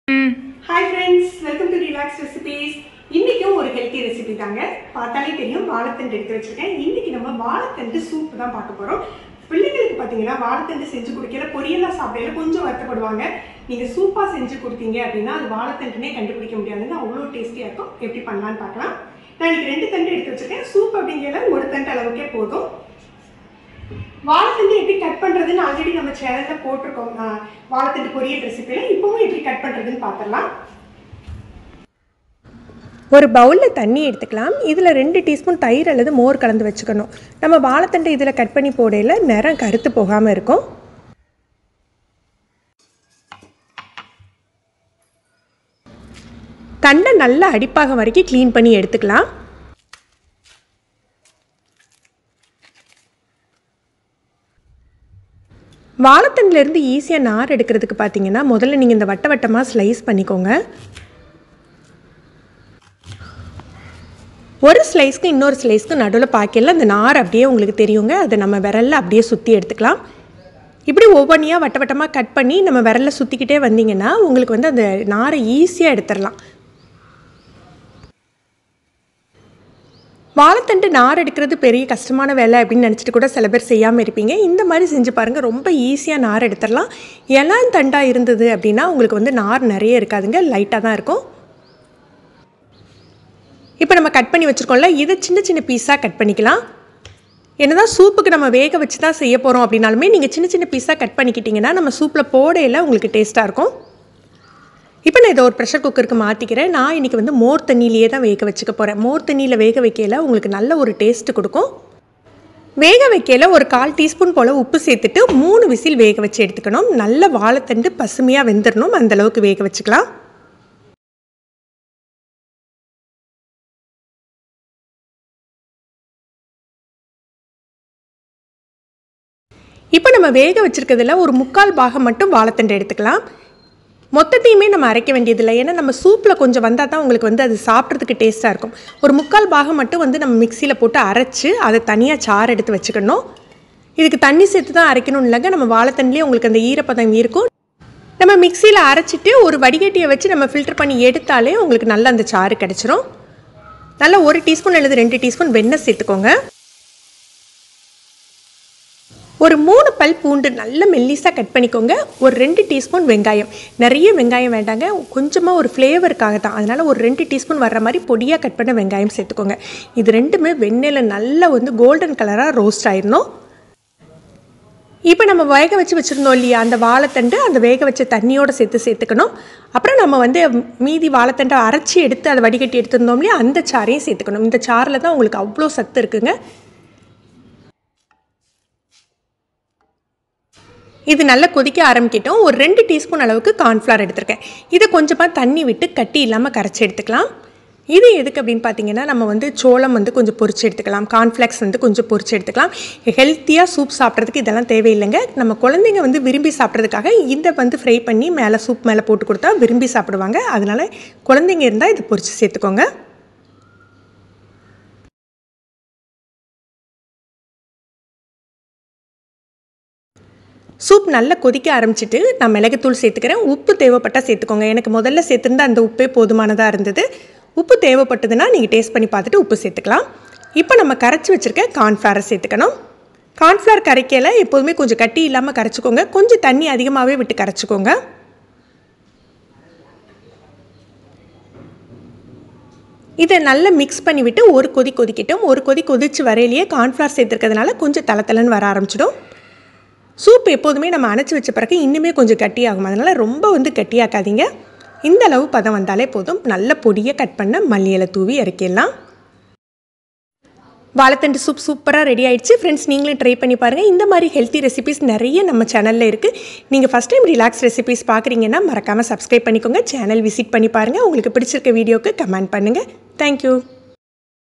Hi friends, welcome to Relax Recipes. இன்னைக்கும் ஒரு healthy recipe தாங்க. பார்த்தாலே தெரியும் வாழைத்தண்டு எடுத்து வச்சிருக்கேன். இன்னைக்கு நம்ம வாழைத்தண்டு சூப் தான் பார்க்க போறோம். பிள்ளைகளுக்கு பாத்தீங்கன்னா வாழைத்தண்டு செஞ்சு குடிக்கல பொரியலா சாப்பிடல கொஞ்சம் வருத்தப்படுவாங்க. நீங்க சூப்பா செஞ்சு கொடுத்தீங்க அப்படின்னா அது வாழைத்தண்டுனே கண்டுபிடிக்க முடியாதுங்க. அவ்வளோ டேஸ்டியா இருக்கும். எப்படி பண்ணலாம்னு பார்க்கலாம். நான் இன்னைக்கு 2 தண்டு எடுத்து வச்சிருக்கேன். சூப் அப்படிங்கறத ஒரு தண்டு அளவுக்கே போதும். வாழைத்தண்டு எப்படி கட் பண்றதுன்னு ஆல்ரெடி நம்ம சேனல்ல போட்டுருக்கோம். வாழைத்தண்டு பொரியல் ரெசிபில இப்பவும் எப்படி கட் பண்றதுன்னு பார்க்கலாம். ஒரு பவுலில் தண்ணி எடுத்துக்கலாம். இதில் 2 டீஸ்பூன் தயிர் அல்லது மோர் கலந்து வச்சுக்கணும். நம்ம வாழைத்தண்டு இதில் கட் பண்ணி போடையில் நிறம் கருத்து போகாமல் இருக்கும். தண்டை நல்லா அடிப்பாக வரைக்கும் க்ளீன் பண்ணி எடுத்துக்கலாம். வாழைத்தண்டுலேருந்து ஈஸியாக நார் எடுக்கிறதுக்கு பார்த்தீங்கன்னா முதல்ல நீங்கள் இந்த வட்ட வட்டமாக ஸ்லைஸ் பண்ணிக்கோங்க. ஒரு ஸ்லைஸ்க்கு இன்னொரு ஸ்லைஸ்க்கு நடுவில் பாக்கையில் அந்த நார் அப்படியே உங்களுக்கு தெரியுங்க. அதை நம்ம விரலில் அப்படியே சுற்றி எடுத்துக்கலாம். இப்படி ஒவ்வொன்றையாக வட்ட வட்டமாக கட் பண்ணி நம்ம விரலில் சுற்றிக்கிட்டே வந்தீங்கன்னா உங்களுக்கு வந்து அந்த நாரை ஈஸியாக எடுத்துடலாம். வாழைத்தண்டு நார் எடுக்கிறது பெரிய கஷ்டமான வேலை அப்படின்னு நினச்சிட்டு கூட சில பேர் செய்யாமல் இருப்பீங்க. இந்த மாதிரி செஞ்சு பாருங்கள், ரொம்ப ஈஸியாக நார் எடுத்துடலாம். இளம் தண்டாக இருந்தது அப்படின்னா உங்களுக்கு வந்து நார் நிறைய இருக்காதுங்க, லைட்டாக தான் இருக்கும். இப்போ நம்ம கட் பண்ணி வச்சுருக்கோம்ல, இதை சின்ன சின்ன பீஸாக கட் பண்ணிக்கலாம். என்னதான் சூப்புக்கு நம்ம வேக வச்சு தான் செய்ய போகிறோம் அப்படின்னாலுமே நீங்கள் சின்ன சின்ன பீஸாக கட் பண்ணிக்கிட்டிங்கன்னா நம்ம சூப்பில் போடையில் உங்களுக்கு டேஸ்ட்டாக இருக்கும். இப்போ நான் இதை ஒரு ப்ரெஷர் குக்கருக்கு மாற்றிக்கிறேன். நான் இன்றைக்கி வந்து மோர் தண்ணியிலேயே தான் வேக வச்சுக்க போகிறேன். மோர் தண்ணியில் வேக வைக்கையில் உங்களுக்கு நல்ல ஒரு டேஸ்ட்டு கொடுக்கும். வேக வைக்கையில் ஒரு 1/4 டீஸ்பூன் போல் உப்பு சேர்த்துட்டு 3 விசில் வேக வச்சு எடுத்துக்கணும். நல்ல வாழைத்தண்டு பசுமையாக வெந்துடணும், அந்தளவுக்கு வேக வச்சுக்கலாம். இப்போ நம்ம வேக வச்சுருக்கிறதுல ஒரு 3/4 பாகம் மட்டும் வாழைத்தண்டு எடுத்துக்கலாம். மொத்தத்தையுமே நம்ம அரைக்க வேண்டியதில்லை. ஏன்னா நம்ம சூப்பில் கொஞ்சம் வந்தால் தான் உங்களுக்கு வந்து அது சாப்பிட்றதுக்கு டேஸ்ட்டாக இருக்கும். ஒரு 3/4 பாகம் மட்டும் வந்து நம்ம மிக்சியில் போட்டு அரைச்சி அதை தனியாக சாறு எடுத்து வச்சுக்கணும். இதுக்கு தண்ணி சேர்த்து தான் அரைக்கணும் இல்லைங்க, நம்ம வாழைத்தண்டுலேயே உங்களுக்கு அந்த ஈரப்பதம் இருக்கும். நம்ம மிக்சியில் அரைச்சிட்டு ஒரு வடிகட்டியை வச்சு நம்ம ஃபில்டர் பண்ணி எடுத்தாலே உங்களுக்கு நல்ல அந்த சாறு கிடச்சிரும். நல்லா 1 டீஸ்பூன் அல்லது 2 டீஸ்பூன் வெண்ணெய் சேர்த்துக்கோங்க. ஒரு 3 பல் பூண்டு நல்ல மெல்லிஸாக கட் பண்ணிக்கோங்க. ஒரு 2 டீஸ்பூன் வெங்காயம், நிறைய வெங்காயம் வேண்டாங்க, கொஞ்சமாக ஒரு ஃப்ளேவருக்காக தான், அதனால் ஒரு 2 டீஸ்பூன் வர்ற மாதிரி பொடியாக கட் பண்ண வெங்காயம் சேர்த்துக்கோங்க. இது ரெண்டுமே வெண்ணெயில் நல்லா வந்து கோல்டன் கலராக ரோஸ்ட் ஆயிடணும். இப்போ நம்ம வேக வச்சு வச்சுருந்தோம் இல்லையா அந்த வாழைத்தண்டு, அந்த வேக வச்ச தண்ணியோடு சேர்த்துக்கணும். அப்புறம் நம்ம வந்து மீதி வாழைத்தண்டை அரைச்சி எடுத்து அதை வடிகட்டி எடுத்துருந்தோம் இல்லையா அந்த சாரையும் சேர்த்துக்கணும். இந்த சாரில் தான் உங்களுக்கு அவ்வளோ சத்து இருக்குங்க. இது நல்லா கொதிக்க ஆரம்பிக்கிட்டோம். ஒரு 2 டீஸ்பூன் அளவுக்கு கார்ன்ஃப்ளவர் எடுத்திருக்கேன். இதை கொஞ்சமாக தண்ணி விட்டு கட்டி இல்லாமல் கரைச்சி எடுத்துக்கலாம். இது எதுக்கு அப்படின்னு பார்த்தீங்கன்னா நம்ம வந்து சோளம் வந்து கொஞ்சம் பொரிச்சு எடுத்துக்கலாம், கார்ன்ஃப்ளெக்ஸ் வந்து கொஞ்சம் பொரிச்சு எடுத்துக்கலாம். ஹெல்த்தியாக சூப் சாப்பிட்றதுக்கு இதெல்லாம் தேவையில்லைங்க. நம்ம குழந்தைங்க வந்து விரும்பி சாப்பிட்றதுக்காக இதை வந்து ஃப்ரை பண்ணி மேலே சூப் மேலே போட்டு கொடுத்தா விரும்பி சாப்பிடுவாங்க. அதனால் குழந்தைங்க இருந்தால் இதை பொரிச்சு சேர்த்துக்கோங்க. சூப் நல்லா கொதிக்க ஆரம்பிச்சிட்டு நான் மிளகுத்தூள் சேர்த்துக்கிறேன். உப்பு தேவைப்பட்டால் சேர்த்துக்கோங்க. எனக்கு முதல்ல சேர்த்துருந்தா அந்த உப்பே போதுமானதாக இருந்தது. உப்பு தேவைப்பட்டதுன்னா நீங்கள் டேஸ்ட் பண்ணி பார்த்துட்டு உப்பு சேர்த்துக்கலாம். இப்போ நம்ம கரைச்சி வச்சுருக்க கார்ன்ஃப்ளவரை சேர்த்துக்கணும். கார்ன்ஃப்ளவர் கரைக்கையில் எப்போதுமே கொஞ்சம் கட்டி இல்லாமல் கரைச்சிக்கோங்க, கொஞ்சம் தண்ணி அதிகமாகவே விட்டு கரைச்சிக்கோங்க. இதை நல்லா மிக்ஸ் பண்ணிவிட்டு ஒரு கொதி கொதிக்கட்டும். ஒரு கொதி கொதித்து வரையிலேயே கார்ன்ஃப்ளவர் சேர்த்துருக்கிறதுனால கொஞ்சம் தளன்னு வர ஆரம்பிச்சிடும். சூப் எப்போதுமே நம்ம அணைச்சி வச்ச பிறகு இன்னுமே கொஞ்சம் கட்டியாகும், அதனால் ரொம்ப வந்து கட்டியாக்காதீங்க. இந்த அளவு பதம் வந்தாலே போதும். நல்ல பொடியை கட் பண்ண மல்லி இலை தூவி இறக்கிடலாம். வாழைத்தண்டு சூப் சூப்பராக ரெடி ஆகிடுச்சு. ஃப்ரெண்ட்ஸ், நீங்களும் ட்ரை பண்ணி பாருங்கள். இந்த மாதிரி ஹெல்த்தி ரெசிபிஸ் நிறைய நம்ம சேனலில் இருக்குது. நீங்கள் ஃபஸ்ட் டைம் ரிலாக்ஸ் ரெசிபிஸ் பார்க்குறீங்கன்னா மறக்காமல் சப்ஸ்கிரைப் பண்ணிக்கோங்க. சேனல் விசிட் பண்ணி பாருங்கள். உங்களுக்கு பிடிச்சிருக்க வீடியோக்கு கமெண்ட் பண்ணுங்கள். தேங்க்யூ.